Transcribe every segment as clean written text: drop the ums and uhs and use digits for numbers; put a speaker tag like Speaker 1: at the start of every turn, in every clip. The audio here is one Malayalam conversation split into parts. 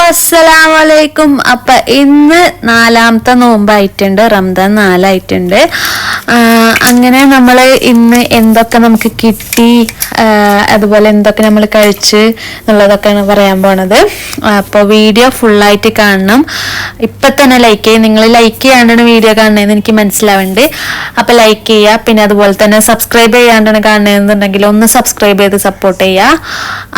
Speaker 1: അസ്സലാമലൈക്കും. അപ്പൊ ഇന്ന് 4ാമത്തെ നോമ്പായിട്ടുണ്ട്, റംദാൻ 4 അങ്ങനെ നമ്മൾ ഇന്ന് എന്തൊക്കെ നമുക്ക് കിട്ടി, അതുപോലെ എന്തൊക്കെ നമ്മൾ കഴിച്ച് എന്നുള്ളതൊക്കെയാണ് പറയാൻ പോണത്. അപ്പോൾ വീഡിയോ ഫുള്ളായിട്ട് കാണണം. ഇപ്പൊ തന്നെ ലൈക്ക് ചെയ്യും. നിങ്ങൾ ലൈക്ക് ചെയ്യാണ്ടാണ് വീഡിയോ കാണുന്നതെന്ന് എനിക്ക് മനസ്സിലാവുന്നുണ്ട്. അപ്പൊ ലൈക്ക് ചെയ്യുക. പിന്നെ അതുപോലെ തന്നെ സബ്സ്ക്രൈബ് ചെയ്യാണ്ടാണ് കാണുന്നതെന്നുണ്ടെങ്കിൽ ഒന്ന് സബ്സ്ക്രൈബ് ചെയ്ത് സപ്പോർട്ട് ചെയ്യുക.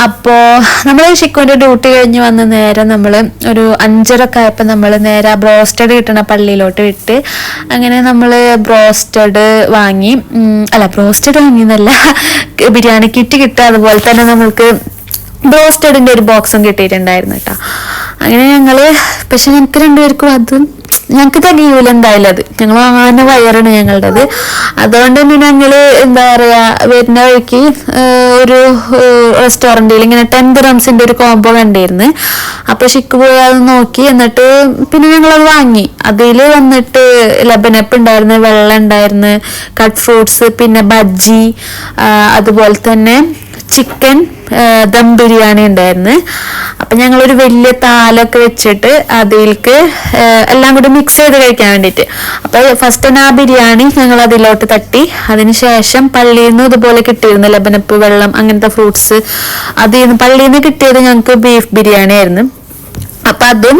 Speaker 1: അപ്പോൾ നമ്മൾ ഷിക്കുവിന്റെ ഡ്യൂട്ടി കഴിഞ്ഞ് വന്ന് നേരെ നമ്മൾ ഒരു 5:30 ആയപ്പോൾ നമ്മൾ നേരെ ബ്രോസ്റ്റഡ് കിട്ടണ പള്ളിയിലോട്ട് വിട്ട് അങ്ങനെ നമ്മൾ ബ്രോസ്റ്റഡ് വാങ്ങി. ബ്രോസ്റ്റഡ് വാങ്ങിയെന്നല്ല, ബിരിയാണി കിറ്റ് കിട്ടുക. അതുപോലെ തന്നെ നമ്മൾക്ക് ബ്രോസ്റ്റഡിന്റെ ഒരു ബോക്സും കിട്ടിയിട്ടുണ്ടായിരുന്നു കേട്ടോ. അങ്ങനെ പക്ഷെ ഞങ്ങൾക്ക് രണ്ടുപേർക്കും അതും ഞങ്ങൾക്ക് തികയൂല എന്തായാലും. അത് ഞങ്ങൾ വാങ്ങാൻ വയറാണ് ഞങ്ങളുടേത്. അതുകൊണ്ട് തന്നെ ഞങ്ങള് എന്താ പറയാ, വരുന്ന വഴിക്ക് ഒരു റെസ്റ്റോറൻറ്റിൽ ഇങ്ങനെ 10 dirhamsന്റെ ഒരു കോംബോ കണ്ടിരുന്നു. അപ്പൊ ഷിക്ക് പോയി അത് നോക്കി. എന്നിട്ട് പിന്നെ ഞങ്ങളത് വാങ്ങി. അതിൽ വന്നിട്ട് ലബനപ്പ് ഉണ്ടായിരുന്നു, വെള്ളം ഉണ്ടായിരുന്നു, കട്ട് ഫ്രൂട്ട്സ്, പിന്നെ ബജ്ജി, അതുപോലെ തന്നെ ചിക്കൻ ദം ബിരിയാണി ഉണ്ടായിരുന്നു. അപ്പൊ ഞങ്ങളൊരു വലിയ താലൊക്കെ വെച്ചിട്ട് അതിലേക്ക് എല്ലാം കൂടി മിക്സ് ചെയ്ത് കഴിക്കാൻ വേണ്ടിയിട്ട്. അപ്പൊ ഫസ്റ്റ് തന്നെ ആ ബിരിയാണി ഞങ്ങൾ അതിലോട്ട് തട്ടി. അതിനുശേഷം പള്ളിയിൽ നിന്ന് ഇതുപോലെ കിട്ടിയിരുന്നു ലബനപ്പ്, വെള്ളം, അങ്ങനത്തെ ഫ്രൂട്ട്സ്. പള്ളിയിൽ നിന്ന് കിട്ടിയത് ഞങ്ങൾക്ക് ബീഫ് ബിരിയാണി ആയിരുന്നു. അപ്പൊ അതും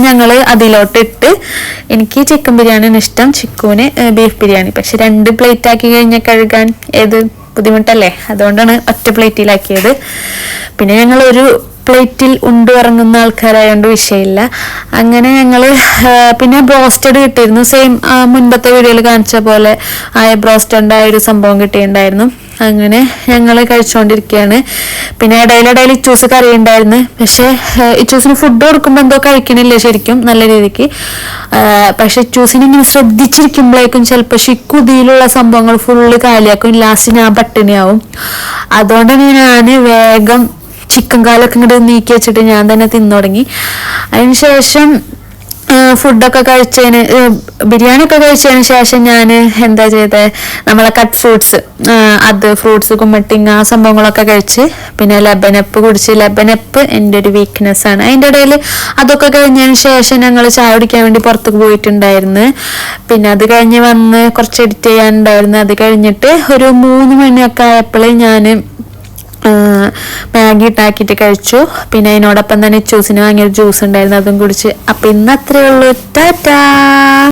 Speaker 1: ഞങ്ങൾ അതിലോട്ട് ഇട്ട്. എനിക്ക് ചിക്കൻ ബിരിയാണിയാണ് ഇഷ്ടം, ചിക്കുവിന് ബീഫ് ബിരിയാണി. പക്ഷെ 2 പ്ലേറ്റ് ആക്കി കഴിഞ്ഞാൽ കഴുകാൻ ബുദ്ധിമുട്ടല്ലേ, അതുകൊണ്ടാണ് ഒറ്റ പ്ലേറ്റിലാക്കിയത്. പിന്നെ ഞങ്ങൾ ഒരു പ്ലേറ്റിൽ ഉറങ്ങുന്ന ആൾക്കാരായതുകൊണ്ട് വിഷയമില്ല. അങ്ങനെ പിന്നെ ബ്രോസ്റ്റഡ് കിട്ടിയിരുന്നു. സെയിം മുൻപത്തെ വീഡിയോയിൽ കാണിച്ച പോലെ ആയ ബ്രോസ്റ്റഡിന്റെ ഒരു സംഭവം കിട്ടിയിട്ടുണ്ടായിരുന്നു. അങ്ങനെ ഞങ്ങൾ കഴിച്ചുകൊണ്ടിരിക്കുകയാണ്. പിന്നെ ഇടയിൽ ഇച്ചൂസ് കറി ഉണ്ടായിരുന്നു. പക്ഷെ ഇച്ചൂസിന് ഫുഡ് കൊടുക്കുമ്പോൾ എന്തോ കഴിക്കണില്ല ശരിക്കും നല്ല രീതിക്ക്. പക്ഷെ ഇച്ചൂസിന് ഇങ്ങനെ ശ്രദ്ധിച്ചിരിക്കുമ്പോഴേക്കും ചിലപ്പോൾ ഷിക്കുതിയിലുള്ള സംഭവങ്ങൾ ഫുള്ള് കാലിയാക്കും. ലാസ്റ്റ് ഞാൻ പട്ടിണിയാവും. അതുകൊണ്ട് ഞാൻ വേഗം ചിക്കൻ കാലൊക്കെ ഇങ്ങോട്ട് നീക്കി വെച്ചിട്ട് ഞാൻ തന്നെ തിന്നു തുടങ്ങി. അതിനുശേഷം ഫുഡൊക്കെ കഴിച്ചതിന്, ബിരിയാണി ഒക്കെ കഴിച്ചതിന് ശേഷം ഞാൻ എന്താ ചെയ്തത്, നമ്മളെ കട്ട് ഫ്രൂട്ട്സ്, ഫ്രൂട്ട്സ് കുമ്മട്ടിങ് ആ സംഭവങ്ങളൊക്കെ കഴിച്ച് പിന്നെ ലബനപ്പ് കുടിച്ച്. ലബനപ്പ് എൻ്റെ ഒരു വീക്ക്നെസ് ആണ്. അതിൻ്റെ ഇടയിൽ അതൊക്കെ കഴിഞ്ഞതിന് ശേഷം ഞങ്ങൾ ചായ കുടിക്കാൻ വേണ്ടി പുറത്തേക്ക് പോയിട്ടുണ്ടായിരുന്നു. പിന്നെ അത് കഴിഞ്ഞ് വന്ന് കുറച്ച് എഡിറ്റ് ചെയ്യാനുണ്ടായിരുന്നു. അത് കഴിഞ്ഞിട്ട് ഒരു 3 മണിയൊക്കെ ആയപ്പോൾ ഞാൻ മാഗി ഇട്ടാക്കിയിട്ട് കഴിച്ചു. പിന്നെ അതിനോടൊപ്പം തന്നെ ജ്യൂസിന് വാങ്ങിയൊരു ജ്യൂസ് ഉണ്ടായിരുന്നു, അതും കുടിച്ച്. അപ്പൊ ഇന്ന് അത്രയേ ഉള്ളൂ. ടാറ്റാ.